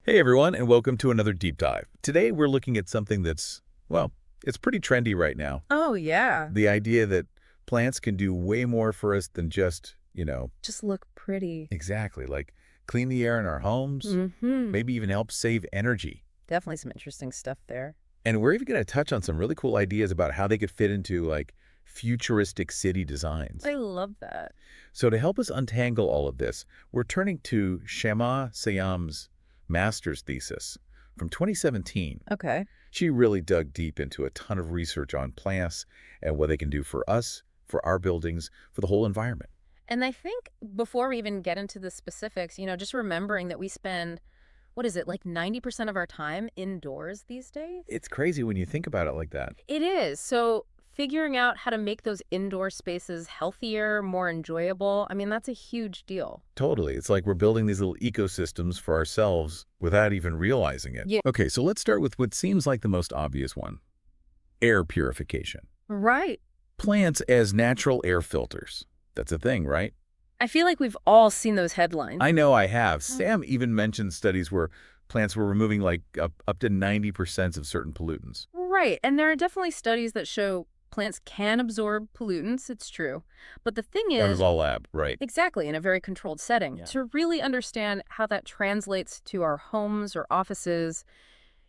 Hey everyone, and welcome to another deep dive. Today we're looking at something that's, well, it's pretty trendy right now. Oh, yeah. The idea that plants can do way more for us than just, Just look pretty. exactly, like clean the air in our homes, Mm-hmm. maybe even help save energy. Definitely some interesting stuff there. And we're even going to touch on some really cool ideas about how they could fit into, like, futuristic city designs. I love that. So to help us untangle all of this, we're turning to Shema Sayam's master's thesis from 2017. Okay. She really dug deep into a ton of research on plants and what they can do for us, for our buildings, for the whole environment. And I think before we even get into the specifics, just remembering that we spend, what is it, like 90% of our time indoors these days? It's crazy when you think about it like that. It is. So figuring out how to make those indoor spaces healthier, more enjoyable, I mean, that's a huge deal. Totally. It's like we're building these little ecosystems for ourselves without even realizing it. Yeah. Okay, so let's start with what seems like the most obvious one. Air purification. Right. Plants as natural air filters. That's a thing, right? I feel like we've all seen those headlines. I know I have. Sam even mentioned studies where plants were removing like up to 90% of certain pollutants. Right. And there are definitely studies that show plants can absorb pollutants. It's true. But the thing That was is, all lab, right? exactly, in a very controlled setting. Yeah. To really understand how that translates to our homes or offices,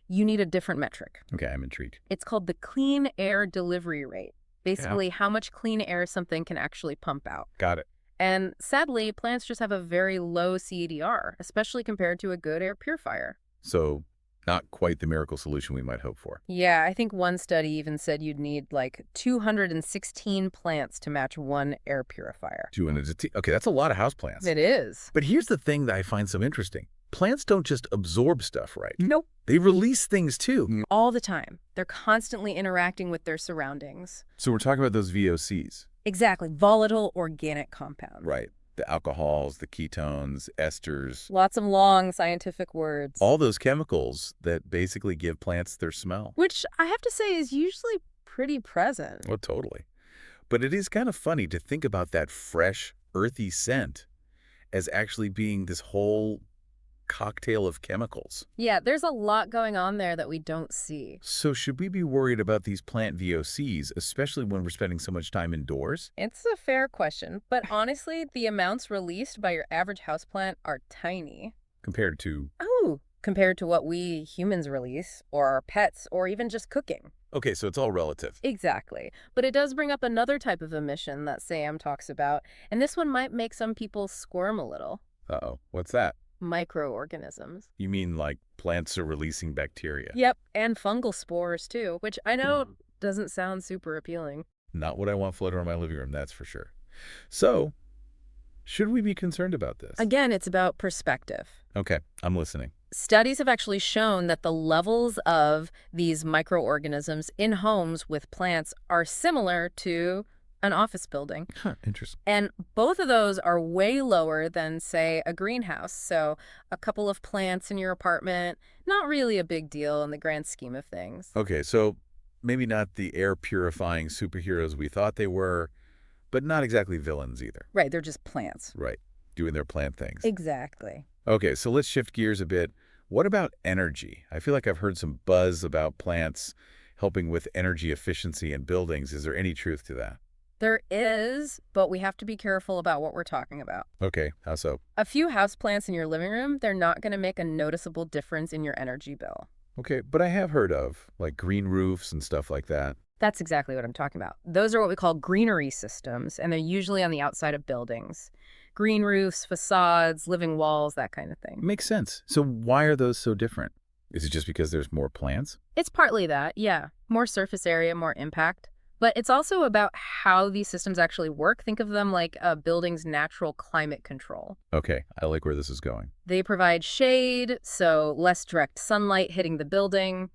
you need a different metric. Okay, I'm intrigued. It's called the clean air delivery rate. Basically, how much clean air something can actually pump out. Got it. And sadly, plants just have a very low CADR, especially compared to a good air purifier. So not quite the miracle solution we might hope for. Yeah, I think one study even said you'd need like 216 plants to match one air purifier. Okay, that's a lot of houseplants. It is. But here's the thing that I find so interesting. Plants don't just absorb stuff, right? Nope. They release things too. All the time. They're constantly interacting with their surroundings. So we're talking about those VOCs. Exactly. Volatile organic compounds. Right. The alcohols, the ketones, esters, Lots of long scientific words. all those chemicals that basically give plants their smell. Which I have to say is usually pretty present. Well, totally. But it is kind of funny to think about that fresh, earthy scent as actually being this whole cocktail of chemicals. Yeah, there's a lot going on there that we don't see. So should we be worried about these plant VOCs, especially when we're spending so much time indoors? It's a fair question, but honestly, the amounts released by your average houseplant are tiny. Compared to... Oh, compared to what we humans release, or our pets, or even just cooking. Okay, so it's all relative. Exactly. But it does bring up another type of emission that Sam talks about, and this one might make some people squirm a little. Uh-oh, what's that? Microorganisms. You mean like plants are releasing bacteria? Yep, and fungal spores too, which I know doesn't sound super appealing. Not what I want floating around my living room, that's for sure. So, should we be concerned about this? Again, it's about perspective. Okay, I'm listening. Studies have actually shown that the levels of these microorganisms in homes with plants are similar to an office building. Huh, interesting. And both of those are way lower than, say, a greenhouse. So a couple of plants in your apartment, not really a big deal in the grand scheme of things. Okay, so maybe not the air-purifying superheroes we thought they were, but not exactly villains either. Right, they're just plants. Right, doing their plant things. Exactly. Okay, so let's shift gears a bit. What about energy? I feel like I've heard some buzz about plants helping with energy efficiency in buildings. Is there any truth to that? There is, but we have to be careful about what we're talking about. Okay, how so? A few houseplants in your living room, they're not going to make a noticeable difference in your energy bill. Okay, but I have heard of, like, green roofs and stuff like that. That's exactly what I'm talking about. Those are what we call greenery systems, and they're usually on the outside of buildings. Green roofs, facades, living walls, that kind of thing. Makes sense. So why are those so different? Is it just because there's more plants? It's partly that, yeah. More surface area, more impact. But it's also about how these systems actually work. Think of them like a building's natural climate control. Okay, I like where this is going. They provide shade, so less direct sunlight hitting the building.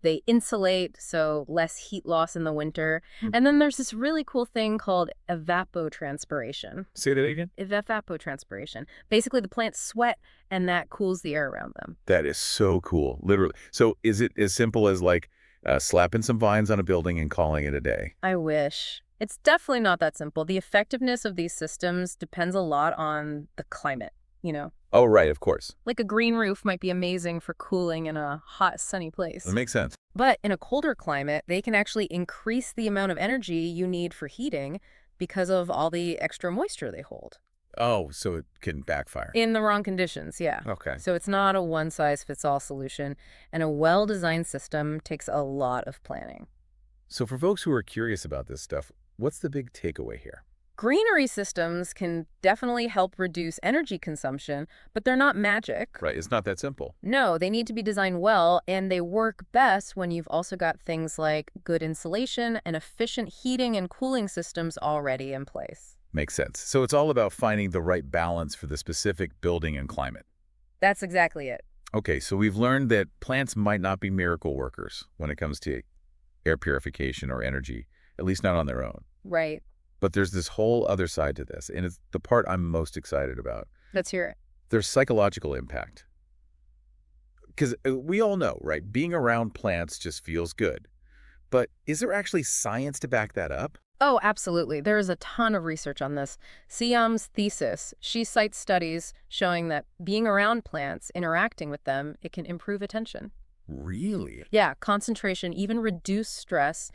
They insulate, so less heat loss in the winter. And then there's this really cool thing called evapotranspiration. Say that again? Evapotranspiration. Basically, the plants sweat, and that cools the air around them. That is so cool, literally. So is it as simple as, like, slapping some vines on a building and calling it a day? I wish. It's definitely not that simple. The effectiveness of these systems depends a lot on the climate. Oh, right, of course. Like a green roof might be amazing for cooling in a hot, sunny That place. makes sense. But in a colder climate, they can actually increase the amount of energy you need for heating because of all the extra moisture they hold. Oh, so it can backfire. In the wrong conditions, yeah. Okay. So it's not a one-size-fits-all solution, and a well-designed system takes a lot of planning. So for folks who are curious about this stuff, what's the big takeaway here? Greenery systems can definitely help reduce energy consumption, but they're not magic. Right, it's not that simple. No, they need to be designed well, and they work best when you've also got things like good insulation and efficient heating and cooling systems already in place. Makes sense. So it's all about finding the right balance for the specific building and climate. That's exactly it. Okay, so we've learned that plants might not be miracle workers when it comes to air purification or energy, at least not on their own. Right. But there's this whole other side to this, and it's the part I'm most excited about. Let's hear it. There's psychological impact. Because we all know, right? Being around plants just feels good. But is there actually science to back that up? Oh, absolutely. There is a ton of research on this. Siam's thesis, she cites studies showing that being around plants, interacting with them, it can improve attention. Really? Yeah, concentration, even reduce stress,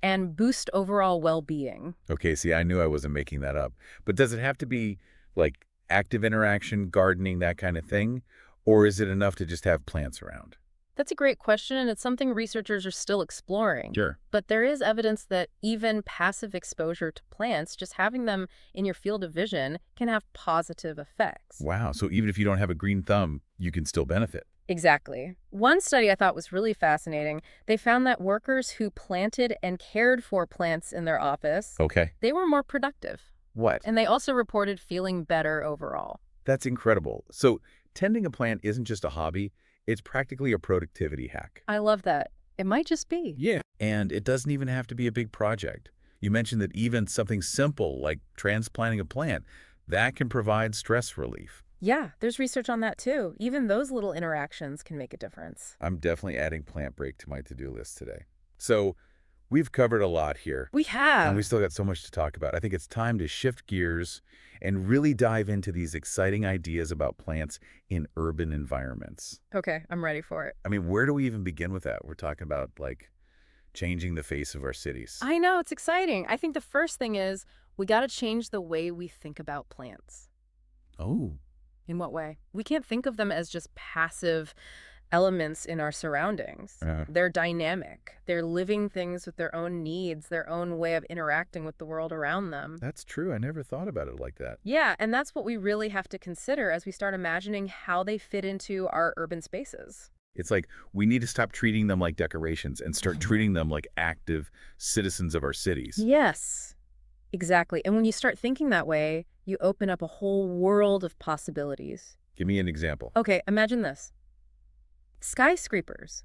and boost overall well-being. Okay, see, I knew I wasn't making that up. But does it have to be like active interaction, gardening, that kind of thing? Or is it enough to just have plants around? That's a great question, and it's something researchers are still exploring. Sure. But there is evidence that even passive exposure to plants, just having them in your field of vision, can have positive effects. Wow, so even if you don't have a green thumb, you can still benefit. Exactly. One study I thought was really fascinating. They found that workers who planted and cared for plants in their office, Okay. they were more productive. What? And they also reported feeling better overall. That's incredible. So tending a plant isn't just a hobby, it's practically a productivity hack. I love that. It might just be. Yeah. And it doesn't even have to be a big project. You mentioned that even something simple like transplanting a plant, that can provide stress relief. Yeah, there's research on that too. Even those little interactions can make a difference. I'm definitely adding plant break to my to-do list today. So we've covered a lot here, We and have. we still got so much to talk about. I think it's time to shift gears and really dive into these exciting ideas about plants in urban environments. Okay, I'm ready for it. I mean, where do we even begin with that? We're talking about, like, changing the face of our cities. I know, it's exciting. I think the first thing is we got to change the way we think about plants. Oh, In what way? We can't think of them as just passive elements in our surroundings. They're dynamic. They're living things with their own needs, their own way of interacting with the world around them. that's true. I never thought about it like that. Yeah, and that's what we really have to consider as we start imagining how they fit into our urban spaces. It's like we need to stop treating them like decorations and start treating them like active citizens of our cities. Yes, exactly. And when you start thinking that way, you open up a whole world of possibilities. Give me an example. Okay, imagine this. Skyscrapers,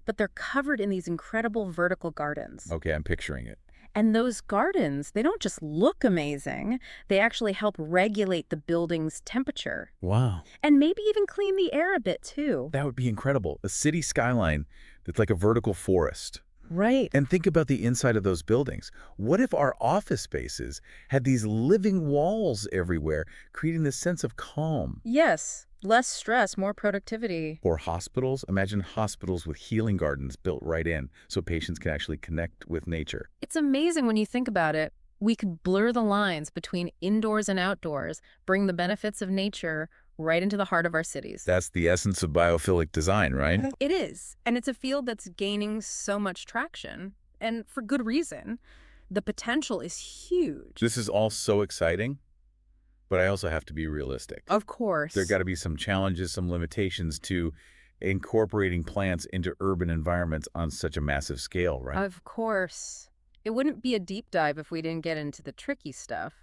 but they're covered in these incredible vertical gardens. Okay, I'm picturing it. And those gardens, they don't just look amazing, they actually help regulate the building's temperature Wow. and maybe even clean the air a bit too. That would be incredible. A city skyline that's like a vertical forest. Right. And think about the inside of those buildings. What if our office spaces had these living walls everywhere, creating this sense of calm? Yes, less stress, more productivity. Or hospitals. Imagine hospitals with healing gardens built right in so patients can actually connect with nature. It's amazing when you think about it. We could blur the lines between indoors and outdoors, bring the benefits of nature right into the heart of our cities. That's the essence of biophilic design, right? It is, and it's a field that's gaining so much traction, and for good reason. The potential is huge. This is all so exciting, but I also have to be realistic. Of course. There got to be some challenges, some limitations to incorporating plants into urban environments on such a massive scale, right? Of course. It wouldn't be a deep dive if we didn't get into the tricky stuff.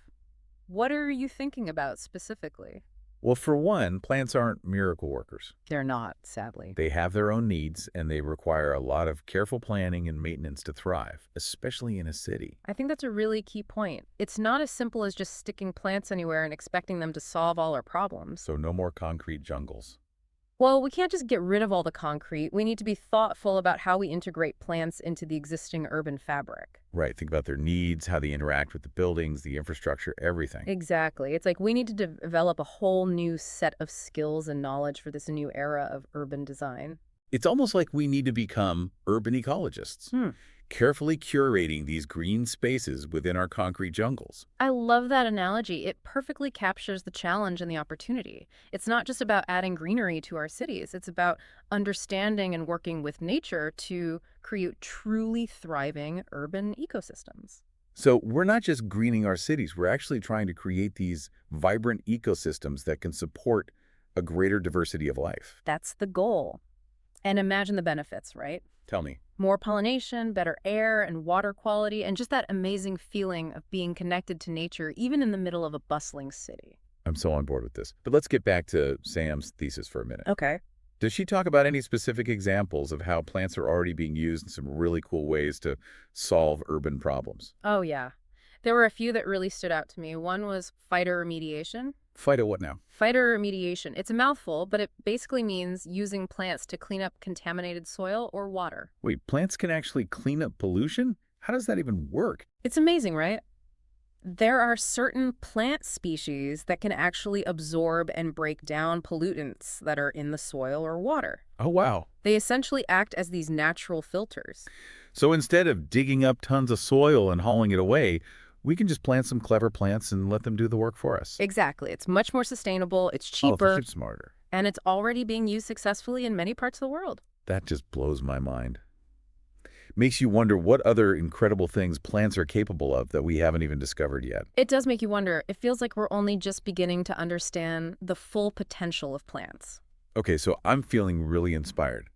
What are you thinking about specifically? Well, for one, plants aren't miracle workers. They're not, sadly. They have their own needs, and they require a lot of careful planning and maintenance to thrive, especially in a city. I think that's a really key point. It's not as simple as just sticking plants anywhere and expecting them to solve all our problems. So no more concrete jungles. Well, we can't just get rid of all the concrete. We need to be thoughtful about how we integrate plants into the existing urban fabric. Right, think about their needs, how they interact with the buildings, the infrastructure, everything. Exactly. It's like we need to develop a whole new set of skills and knowledge for this new era of urban design. It's almost like we need to become urban ecologists, Hmm. carefully curating these green spaces within our concrete jungles. I love that analogy. It perfectly captures the challenge and the opportunity. It's not just about adding greenery to our cities, it's about understanding and working with nature to create truly thriving urban ecosystems. So we're not just greening our cities, we're actually trying to create these vibrant ecosystems that can support a greater diversity of life. That's the goal. And imagine the benefits, right? Tell me. More pollination, better air and water quality, and just that amazing feeling of being connected to nature, even in the middle of a bustling city. I'm so on board with this. But let's get back to Sam's thesis for a minute. Okay. Does she talk about any specific examples of how plants are already being used in some really cool ways to solve urban problems? Oh, yeah. There were a few that really stood out to me. One was phytoremediation. Phyto what now? Phytoremediation. It's a mouthful, but it basically means using plants to clean up contaminated soil or water. Wait, plants can actually clean up pollution? How does that even work? It's amazing, right? There are certain plant species that can actually absorb and break down pollutants that are in the soil or water. Oh, wow. They essentially act as these natural filters. So instead of digging up tons of soil and hauling it away, we can just plant some clever plants and let them do the work for us. Exactly. It's much more sustainable, it's Oh, cheaper, they're smarter. and it's already being used successfully in many parts of the world. That just blows my mind. Makes you wonder what other incredible things plants are capable of that we haven't even discovered yet. It does make you wonder. It feels like we're only just beginning to understand the full potential of plants. Okay, so I'm feeling really inspired.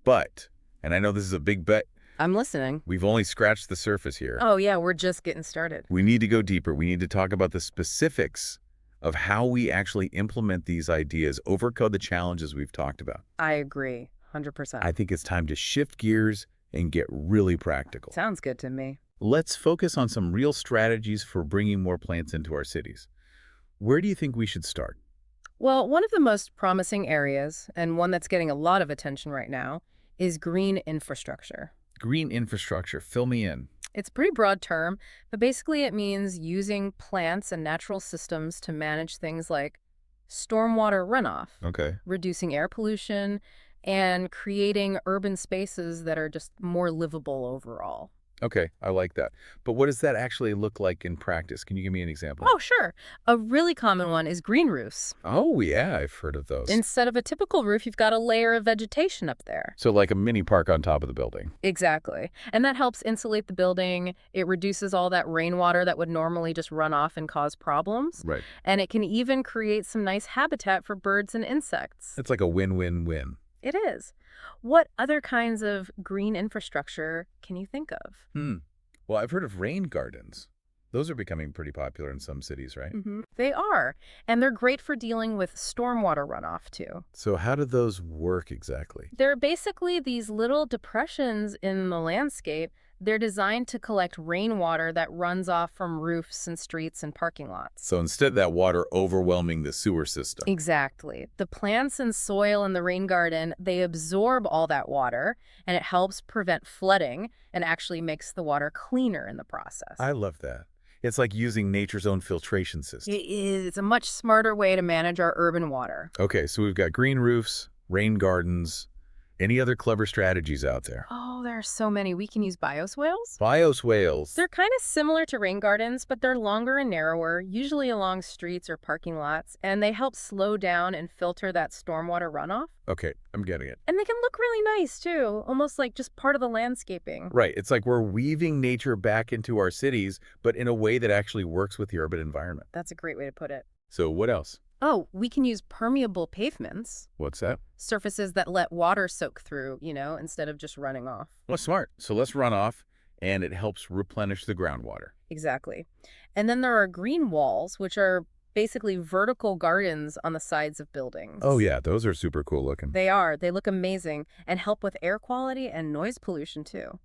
But, and I know this is a big bet, I'm listening. we've only scratched the surface here. Oh, yeah, we're just getting started. We need to go deeper. We need to talk about the specifics of how we actually implement these ideas, overcome the challenges we've talked about. I agree, 100%. I think it's time to shift gears and get really practical. Sounds good to me. Let's focus on some real strategies for bringing more plants into our cities. Where do you think we should start? Well, one of the most promising areas, and one that's getting a lot of attention right now, is green infrastructure. Green infrastructure, fill me in. It's a pretty broad term, but basically it means using plants and natural systems to manage things like stormwater runoff, Okay. reducing air pollution, and creating urban spaces that are just more livable overall. Okay, I like that. But what does that actually look like in practice? Can you give me an example? Oh, sure. A really common one is green roofs. Oh, yeah, I've heard of those. Instead of a typical roof, you've got a layer of vegetation up there. So like a mini park on top of the building. Exactly. And that helps insulate the building. It reduces all that rainwater that would normally just run off and cause problems. Right. And it can even create some nice habitat for birds and insects. It's like a win-win-win. It is. What other kinds of green infrastructure can you think of? Well, I've heard of rain gardens. Those are becoming pretty popular in some cities, right? They are. And they're great for dealing with stormwater runoff, too. So how do those work exactly? They're basically these little depressions in the landscape. They're designed to collect rainwater that runs off from roofs and streets and parking lots. So instead of that water overwhelming the sewer system. Exactly. The plants and soil in the rain garden, they absorb all that water, and it helps prevent flooding and actually makes the water cleaner in the process. I love that. It's like using nature's own filtration system. It is. It's a much smarter way to manage our urban water. Okay, so we've got green roofs, rain gardens. Any other clever strategies out there? Oh, there are so many. We can use bioswales. Bioswales. They're kind of similar to rain gardens, but they're longer and narrower, usually along streets or parking lots, and they help slow down and filter that stormwater runoff. Okay, I'm getting it. And they can look really nice, too, almost like just part of the landscaping. Right, it's like we're weaving nature back into our cities, but in a way that actually works with the urban environment. That's a great way to put it. So what else? Oh, we can use permeable pavements, What's that? surfaces that let water soak through, instead of just running off. Well, smart. So let's run off, and it helps replenish the groundwater. Exactly. And then there are green walls, which are basically vertical gardens on the sides of buildings. Oh, yeah, those are super cool looking. They are. They look amazing and help with air quality and noise pollution, too.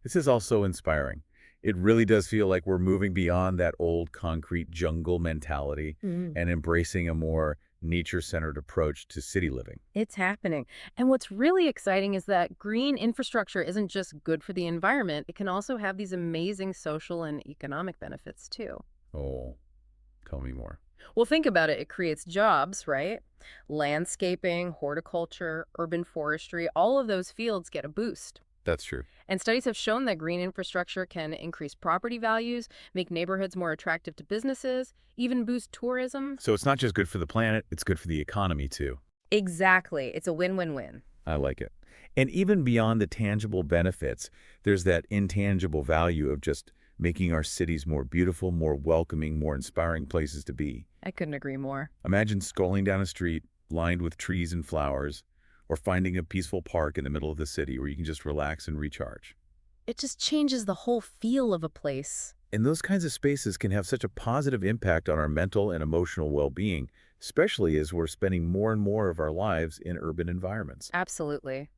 This is also inspiring. It really does feel like we're moving beyond that old concrete jungle mentality and embracing a more nature-centered approach to city living. It's happening. And what's really exciting is that green infrastructure isn't just good for the environment, it can also have these amazing social and economic benefits too. Oh, tell me more. Well, think about it. It creates jobs, right? Landscaping, horticulture, urban forestry, all of those fields get a boost. That's true. And studies have shown that green infrastructure can increase property values, make neighborhoods more attractive to businesses, even boost tourism. So it's not just good for the planet, it's good for the economy too. Exactly. It's a win-win-win. I like it. And even beyond the tangible benefits, there's that intangible value of just making our cities more beautiful, more welcoming, more inspiring places to be. I couldn't agree more. Imagine strolling down a street lined with trees and flowers, or finding a peaceful park in the middle of the city where you can just relax and recharge. It just changes the whole feel of a place. And those kinds of spaces can have such a positive impact on our mental and emotional well-being, especially as we're spending more and more of our lives in urban environments. Absolutely.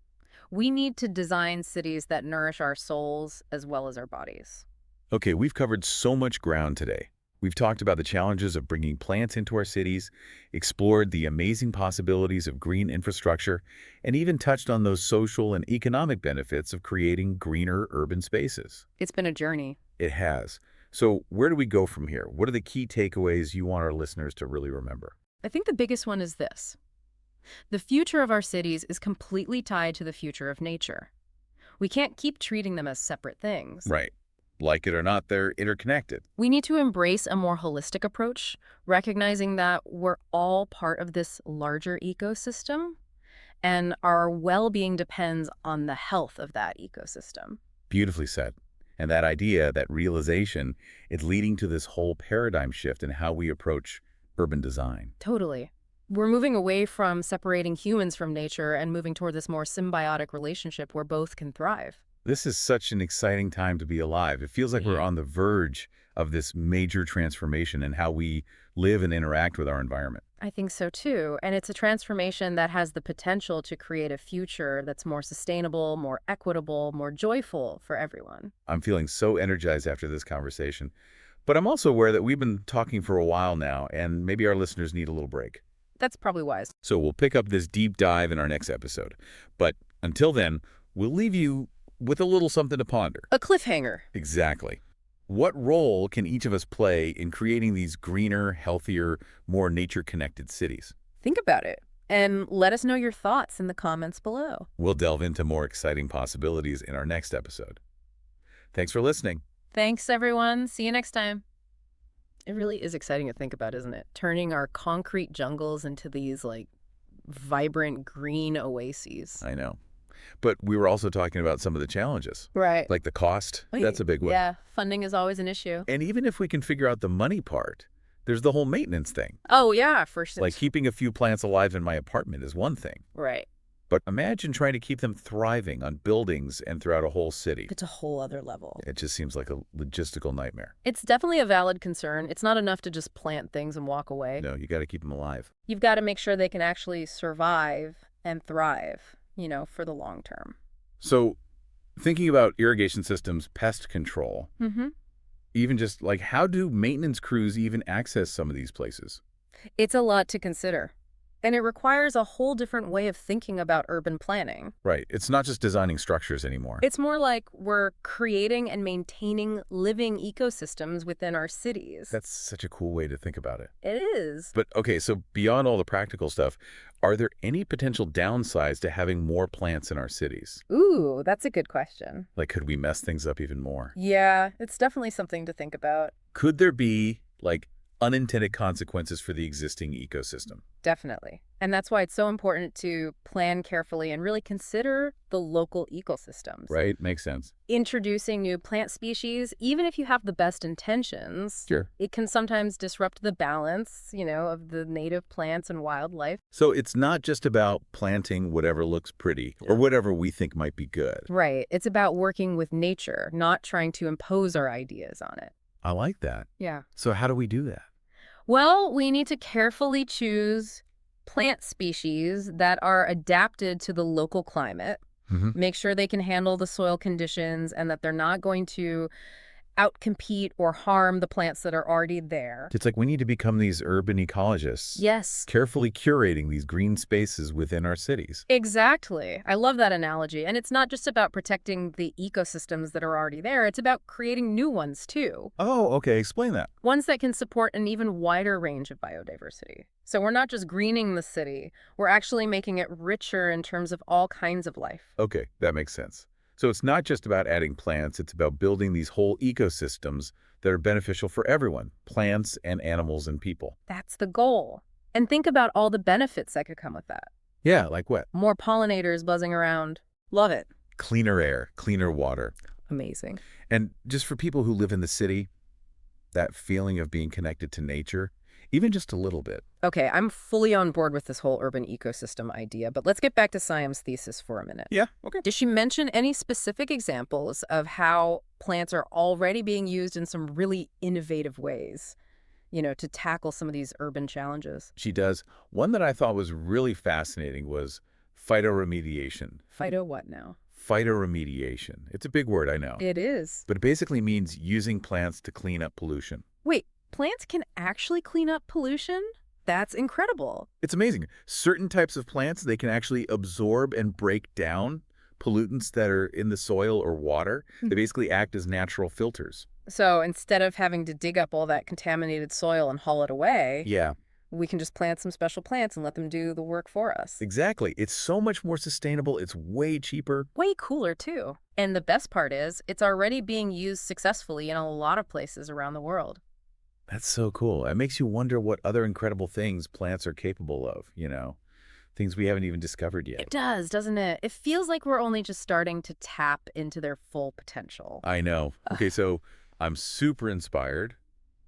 We need to design cities that nourish our souls as well as our bodies. Okay, we've covered so much ground today. We've talked about the challenges of bringing plants into our cities, explored the amazing possibilities of green infrastructure, and even touched on those social and economic benefits of creating greener urban spaces. It's been a journey. It has. So where do we go from here? What are the key takeaways you want our listeners to really remember? I think the biggest one is this. The future of our cities is completely tied to the future of nature. We can't keep treating them as separate things. Right. Like it or not, they're interconnected. We need to embrace a more holistic approach, recognizing that we're all part of this larger ecosystem, and our well-being depends on the health of that ecosystem. Beautifully said. And that idea, that realization, is leading to this whole paradigm shift in how we approach urban design. Totally. We're moving away from separating humans from nature and moving toward this more symbiotic relationship where both can thrive. This is such an exciting time to be alive. It feels like we're on the verge of this major transformation in how we live and interact with our environment. I think so too. And it's a transformation that has the potential to create a future that's more sustainable, more equitable, more joyful for everyone. I'm feeling so energized after this conversation. But I'm also aware that we've been talking for a while now, and maybe our listeners need a little break. That's probably wise. So we'll pick up this deep dive in our next episode. But until then, we'll leave you with a little something to ponder. A cliffhanger. Exactly. What role can each of us play in creating these greener, healthier, more nature-connected cities? Think about it and let us know your thoughts in the comments below. We'll delve into more exciting possibilities in our next episode. Thanks for listening. Thanks, everyone. See you next time. It really is exciting to think about, isn't it? Turning our concrete jungles into these, vibrant green oases. I know. But we were also talking about some of the challenges. Right. Like the cost. That's a big one. Yeah, funding is always an issue. And even if we can figure out the money part, there's the whole maintenance thing. Oh, yeah, for sure. Like keeping a few plants alive in my apartment is one thing. Right. But imagine trying to keep them thriving on buildings and throughout a whole city. It's a whole other level. It just seems like a logistical nightmare. It's definitely a valid concern. It's not enough to just plant things and walk away. No, you got to keep them alive. You've got to make sure they can actually survive and thrive, for the long term. So thinking about irrigation systems, pest control, even just how do maintenance crews even access some of these places? It's a lot to consider. And it requires a whole different way of thinking about urban planning. Right. It's not just designing structures anymore. It's more like we're creating and maintaining living ecosystems within our cities. That's such a cool way to think about it. It is. But okay, so beyond all the practical stuff, are there any potential downsides to having more plants in our cities? Ooh, that's a good question. Could we mess things up even more? Yeah, it's definitely something to think about. Could there be, unintended consequences for the existing ecosystem? Definitely. And that's why it's so important to plan carefully and really consider the local ecosystems. Right? Makes sense. Introducing new plant species, even if you have the best intentions, Sure. it can sometimes disrupt the balance, of the native plants and wildlife. So it's not just about planting whatever looks pretty or whatever we think might be good. Right. It's about working with nature, not trying to impose our ideas on it. I like that. Yeah. So how do we do that? Well, we need to carefully choose plant species that are adapted to the local climate, make sure they can handle the soil conditions, and that they're not going to outcompete or harm the plants that are already there. It's like we need to become these urban ecologists, Yes, carefully curating these green spaces within our cities. exactly. I love that analogy. And it's not just about protecting the ecosystems that are already there, it's about creating new ones too. Oh, okay. Explain that. Ones that can support an even wider range of biodiversity. So we're not just greening the city, we're actually making it richer in terms of all kinds of life. Okay, that makes sense. So it's not just about adding plants, it's about building these whole ecosystems that are beneficial for everyone, plants and animals and people. That's the goal. And think about all the benefits that could come with that. Yeah, like what? More pollinators buzzing around. Love it. Cleaner air, cleaner water. Amazing. And just for people who live in the city, that feeling of being connected to nature, even just a little bit. Okay, I'm fully on board with this whole urban ecosystem idea, but let's get back to Siam's thesis for a minute. Yeah, okay. Did she mention any specific examples of how plants are already being used in some really innovative ways, to tackle some of these urban challenges? She does. One that I thought was really fascinating was phytoremediation. Phyto what now? Phytoremediation. It's a big word, I know. It is. But it basically means using plants to clean up pollution. Wait, plants can actually clean up pollution? That's incredible. It's amazing. Certain types of plants, they can actually absorb and break down pollutants that are in the soil or water. They basically act as natural filters. So instead of having to dig up all that contaminated soil and haul it away, Yeah, we can just plant some special plants and let them do the work for us. exactly. It's so much more sustainable. It's way cheaper. Way cooler, too. And the best part is, it's already being used successfully in a lot of places around the world. That's so cool. It makes you wonder what other incredible things plants are capable of, things we haven't even discovered yet. It does, doesn't it? It feels like we're only just starting to tap into their full potential. I know. Okay, so I'm super inspired,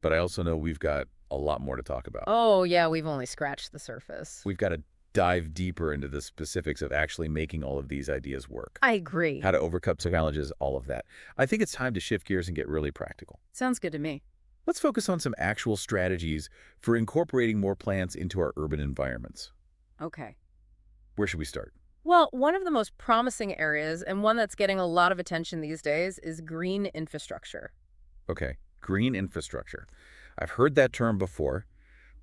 but I also know we've got a lot more to talk about. Oh, yeah, we've only scratched the surface. We've got to dive deeper into the specifics of actually making all of these ideas work. I agree. How to overcome challenges, all of that. I think it's time to shift gears and get really practical. Sounds good to me. Let's focus on some actual strategies for incorporating more plants into our urban environments. Okay. Where should we start? Well, one of the most promising areas, and one that's getting a lot of attention these days, is green infrastructure. Okay, green infrastructure. I've heard that term before,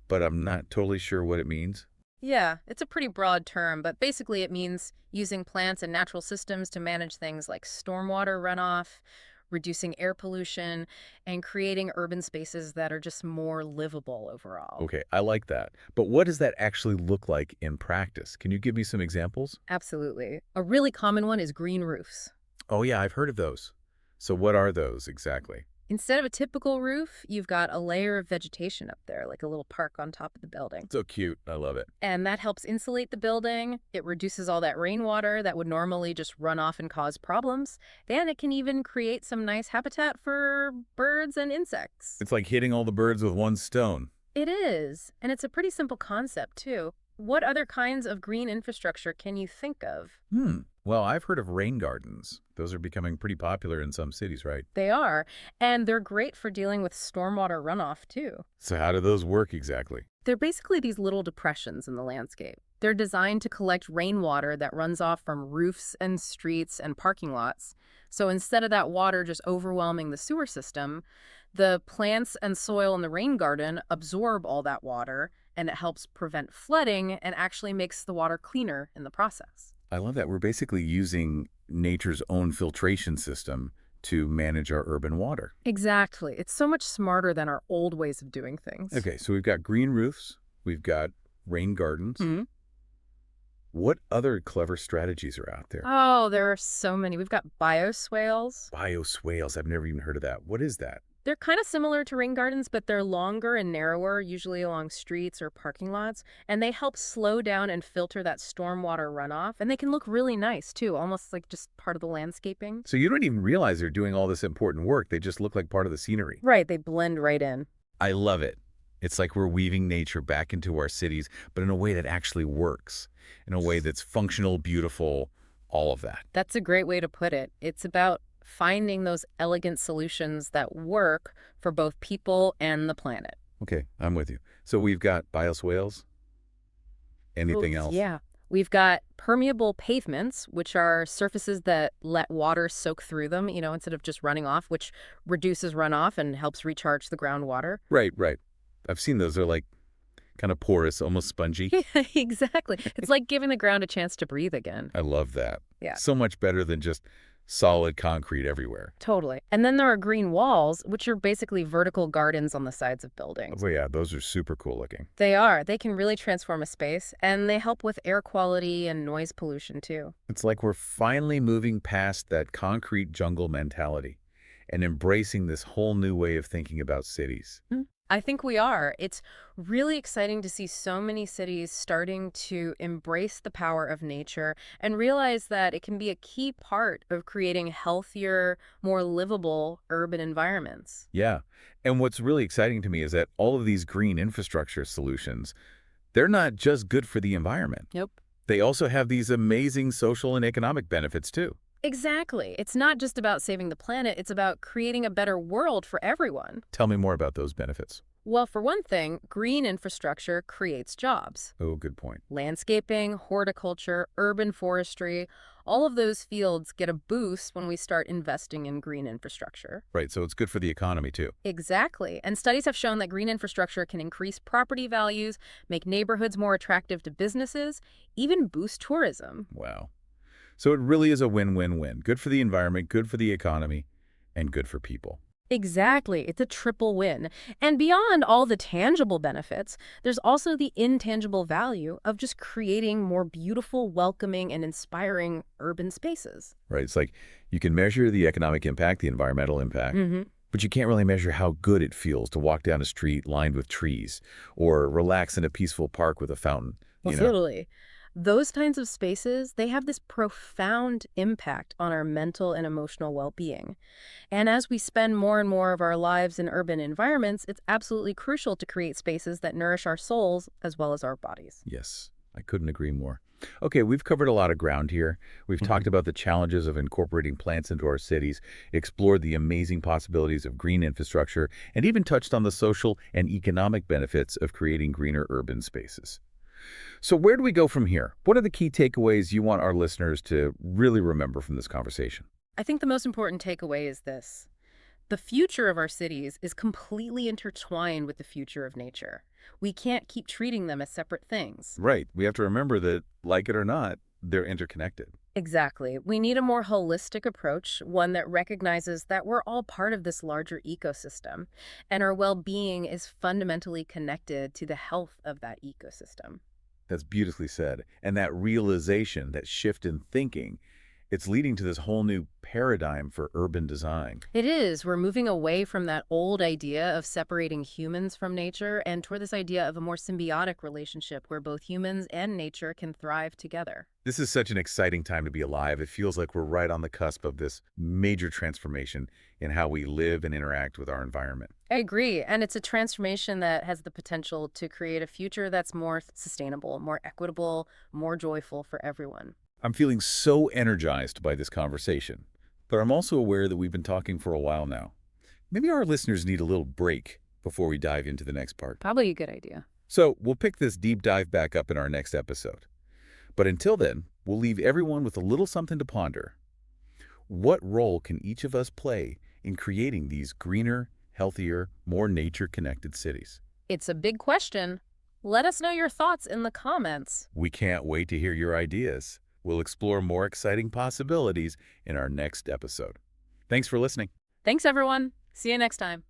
but I'm not totally sure what it means. Yeah, it's a pretty broad term, but basically it means using plants and natural systems to manage things like stormwater runoff, reducing air pollution, and creating urban spaces that are just more livable overall. Okay, I like that. But what does that actually look like in practice? Can you give me some examples? Absolutely. A really common one is green roofs. Oh yeah, I've heard of those. So what are those exactly? Instead of a typical roof, you've got a layer of vegetation up there, like a little park on top of the building. So cute. I love it. And that helps insulate the building. It reduces all that rainwater that would normally just run off and cause problems. Then it can even create some nice habitat for birds and insects. It's like hitting all the birds with one stone. It is. And it's a pretty simple concept, too. What other kinds of green infrastructure can you think of? Well, I've heard of rain gardens. Those are becoming pretty popular in some cities, right? They are. And they're great for dealing with stormwater runoff, too. So how do those work exactly? They're basically these little depressions in the landscape. They're designed to collect rainwater that runs off from roofs and streets and parking lots. So instead of that water just overwhelming the sewer system, the plants and soil in the rain garden absorb all that water, and it helps prevent flooding and actually makes the water cleaner in the process. I love that. We're basically using nature's own filtration system to manage our urban water. Exactly. It's so much smarter than our old ways of doing things. Okay, so we've got green roofs, we've got rain gardens. Mhm. What other clever strategies are out there? Oh, there are so many. We've got bioswales. Bioswales. I've never even heard of that. What is that? They're kind of similar to rain gardens, but they're longer and narrower, usually along streets or parking lots, and they help slow down and filter that stormwater runoff, and they can look really nice, too, almost like just part of the landscaping. So you don't even realize they're doing all this important work. They just look like part of the scenery. Right, they blend right in. I love it. It's like we're weaving nature back into our cities, but in a way that actually works, in a way that's functional, beautiful, all of that. That's a great way to put it. It's about finding those elegant solutions that work for both people and the planet. Okay, I'm with you. So we've got bioswales. Anything else? Yeah. We've got permeable pavements, which are surfaces that let water soak through them, instead of just running off, which reduces runoff and helps recharge the groundwater. Right, right. I've seen those. They're like kind of porous, almost spongy. Yeah, exactly. It's like giving the ground a chance to breathe again. I love that. Yeah. So much better than just solid concrete everywhere. Totally. And then there are green walls, which are basically vertical gardens on the sides of buildings. Oh, yeah, those are super cool looking. They are. They can really transform a space, and they help with air quality and noise pollution, too. It's like we're finally moving past that concrete jungle mentality and embracing this whole new way of thinking about cities. I think we are. It's really exciting to see so many cities starting to embrace the power of nature and realize that it can be a key part of creating healthier, more livable urban environments. Yeah. And what's really exciting to me is that all of these green infrastructure solutions, they're not just good for the environment. Nope. They also have these amazing social and economic benefits too. Exactly. It's not just about saving the planet, it's about creating a better world for everyone. Tell me more about those benefits. Well, for one thing, green infrastructure creates jobs. Oh, good point. Landscaping, horticulture, urban forestry, all of those fields get a boost when we start investing in green infrastructure. Right, so it's good for the economy too. Exactly. And studies have shown that green infrastructure can increase property values, make neighborhoods more attractive to businesses, even boost tourism. Wow. So it really is a win-win-win. Good for the environment, good for the economy, and good for people. Exactly. It's a triple win. And beyond all the tangible benefits, there's also the intangible value of just creating more beautiful, welcoming, and inspiring urban spaces. Right, it's like you can measure the economic impact, the environmental impact, Mm-hmm. but you can't really measure how good it feels to walk down a street lined with trees or relax in a peaceful park with a fountain, Well, you know? totally. Those kinds of spaces, they have this profound impact on our mental and emotional well-being. And as we spend more and more of our lives in urban environments, it's absolutely crucial to create spaces that nourish our souls as well as our bodies. Yes, I couldn't agree more. Okay, we've covered a lot of ground here. We've talked about the challenges of incorporating plants into our cities, explored the amazing possibilities of green infrastructure, and even touched on the social and economic benefits of creating greener urban spaces. So where do we go from here? What are the key takeaways you want our listeners to really remember from this conversation? I think the most important takeaway is this. The future of our cities is completely intertwined with the future of nature. We can't keep treating them as separate things. Right. We have to remember that, like it or not, they're interconnected. Exactly. We need a more holistic approach, one that recognizes that we're all part of this larger ecosystem, and our well-being is fundamentally connected to the health of that ecosystem. That's beautifully said. And that realization, that shift in thinking, it's leading to this whole new paradigm for urban design. It is. We're moving away from that old idea of separating humans from nature and toward this idea of a more symbiotic relationship where both humans and nature can thrive together. This is such an exciting time to be alive. It feels like we're right on the cusp of this major transformation in how we live and interact with our environment. I agree. And it's a transformation that has the potential to create a future that's more sustainable, more equitable, more joyful for everyone. I'm feeling so energized by this conversation, but I'm also aware that we've been talking for a while now. Maybe our listeners need a little break before we dive into the next part. Probably a good idea. So we'll pick this deep dive back up in our next episode. But until then, we'll leave everyone with a little something to ponder. What role can each of us play in creating these greener, healthier, more nature-connected cities? It's a big question. Let us know your thoughts in the comments. We can't wait to hear your ideas. We'll explore more exciting possibilities in our next episode. Thanks for listening. Thanks, everyone. See you next time.